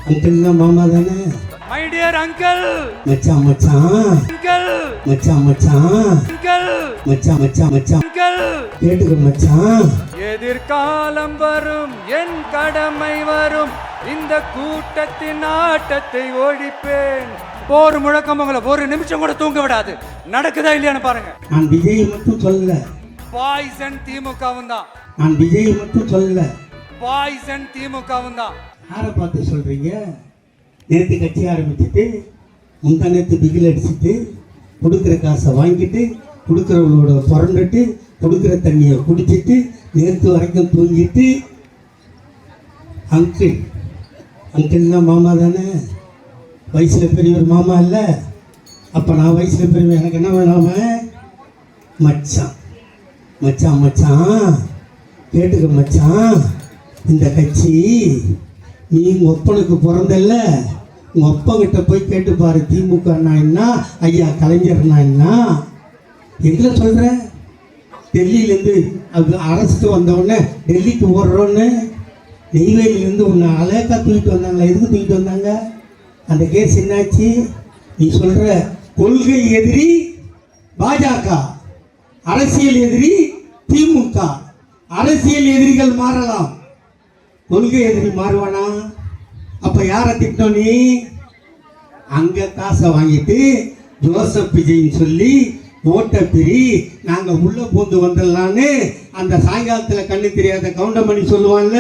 Uncle மாமா தானே? My dear uncle. மச்சான் மச்சான் அங்கிள். மச்சான் மச்சான் அங்கிள். மச்சான் மச்சான் மச்சான் அங்கிள். கேட்டுக்க மச்சான். எதிர்காலம் வரும், என் கடமை வரும், இந்த கூட்டத்தின் ஆட்டத்தை ஒழிப்பேன். போர் முழக்கம் உங்களை ஒரு நிமிஷம் கூட தூங்க விடாது. நடக்குதா இல்லையான்னு பாருங்க. நான் விஜய் மட்டும் சொல்லல, பாய்சன் திமுகவும் தான். நான் விஜய் மட்டும் சொல்லல, பாய்சன் திமுகவும் தான். யாரை பார்த்து சொல்றீங்க? நேற்று கட்சி ஆரம்பிச்சுட்டு முந்தா நேற்று பிகில் அடிச்சுட்டு கொடுக்குற காசை வாங்கிட்டு கொடுக்குறவங்களோட புரண்டுட்டு கொடுக்குற தண்ணியை குடிச்சிட்டு நேற்று வரைக்கும் தூங்கிட்டு அங்கிள் அங்கிள்னா மாமா தானே? வயசில் பெரியவர் மாமா இல்லை? அப்போ நான் வயசில் பெரியவர், எனக்கு என்ன வேணாம? மச்சான் மச்சான் மச்சான் கேட்டுக்க மச்சான். இந்த கட்சி நீ உங்கள் ஒப்பனுக்கு பிறந்தல்ல, உங்கள் ஒப்பங்கிட்ட போய் கேட்டு பாரு. திமுகனா என்ன, ஐயா கலைஞர்னா என்ன? எங்களை சொல்கிற? டெல்லியிலேருந்து அது அரசுக்கு வந்தவுடனே டெல்லிக்கு ஓடுறோன்னு நெய்வேலியிலேருந்து உன்னை அலேக்கா தூக்கிட்டு வந்தாங்களா? எதுக்கு தூக்கிட்டு வந்தாங்க? அந்த கேஸ் என்னாச்சு? நீ சொல்கிற கொள்கை எதிரி பாஜக, அரசியல் எதிரி திமுக. அரசியல் எதிரிகள் மாறலாம், கொள்கை எதிரி மாறுவானா? அப்ப யாரை திட்டம் நீ? அங்க காசை வாங்கிட்டு ஜோசப் விஜய்ன்னு சொல்லி ஓட்ட பிரி நாங்க உள்ள பூந்து வந்துடலான்னு அந்த சாயங்காலத்துல கண்ணு தெரியாத கவுண்டமணி சொல்லுவான்ல,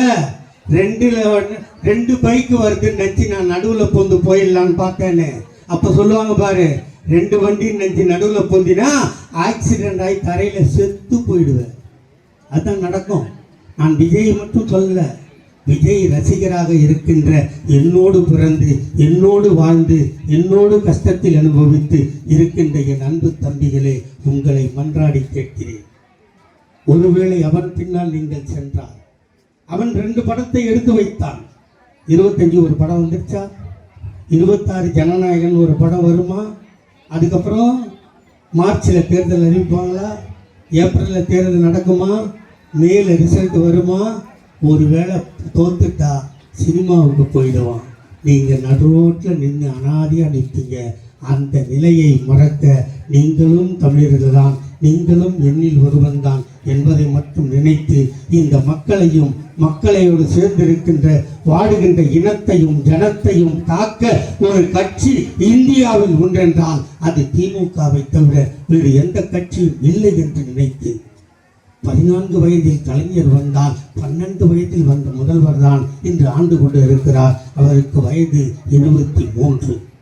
ரெண்டு பைக்கு வருதுன்னு நினைச்சு நான் நடுவில் பூந்து போயிடலான்னு பார்த்தேன்னு. அப்ப சொல்லுவாங்க பாரு, 2 வண்டின்னு நினைச்சு நடுவில் பூந்தினா ஆக்சிடென்ட் ஆகி தரையில செத்து போயிடுவேன். அதுதான் நடக்கும். நான் விஜய் மட்டும் சொல்லல, விஜய் ரசிகராக இருக்கின்ற என்னோடு பிறந்து என்னோடு வாழ்ந்து என்னோடு கஷ்டத்தில் அனுபவித்து இருக்கின்ற என் அன்பு தம்பிகளே, உங்களை மன்றாடி கேட்கிறேன். ஒருவேளை அவன் பின்னால் நீங்கள் சென்றால், அவன் 2 படத்தை எடுத்து வைத்தான். 25 ஒரு படம் வந்துருச்சா? 26 ஜனநாயகன் ஒரு படம் வருமா? அதுக்கப்புறம் மார்ச்சில் தேர்தல் அறிவிப்பாங்களா? ஏப்ரலில் தேர்தல் நடக்குமா? மேல ரிசல்ட் வருமா? ஒருவேளை தோத்துட்டா சினிமாவுக்கு போயிடுவான். நீங்கள் நடுரோட்டில் நின்று அனாதியாக நிற்பீங்க. அந்த நிலையை மறக்க நீங்களும் தமிழர்கள் தான், நீங்களும் எண்ணில் ஒருவன் தான் என்பதை மட்டும் நினைத்து இந்த மக்களையும் மக்களையோடு சேர்ந்திருக்கின்ற வாடுகின்ற இனத்தையும் ஜனத்தையும் காக்க ஒரு கட்சி இந்தியாவில் ஒன்றென்றால் அது திமுகவை தவிர வேறு எந்த கட்சியும் இல்லை என்று நினைத்து 14 வயதில் கலைஞர் வந்தால் 12 வயதில் வந்த முதல்வர் தான் இன்று ஆண்டு கொண்டு இருக்கிறார். அவருக்கு வயது 73.